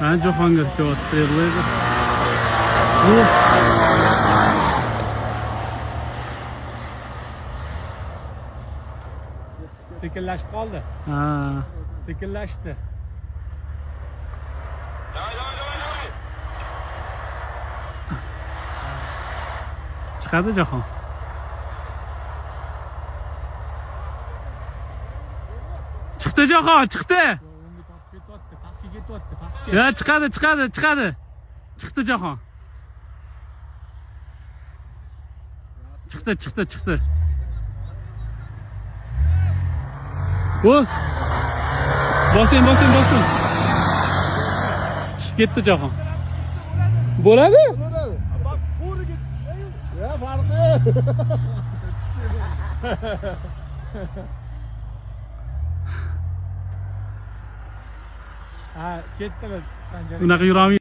Ha, Jahongir kelyapti, yig'laydi. Sekinlashib qoldi. Ha. Sekinlashdi. Chiqadi Jahon. Chiqdi Jahon, chiqdi. Pastga ketyapti, pastga. Ya chiqadi. Chiqdi Jahon. Chiqdi. Bosing. Chiqib ketdi Jahon. Bo'ladi? Bak to'g'ri ketdi. Ya farqi. Ha, ketdimi Sanjar? Unaqa yurolmaydi.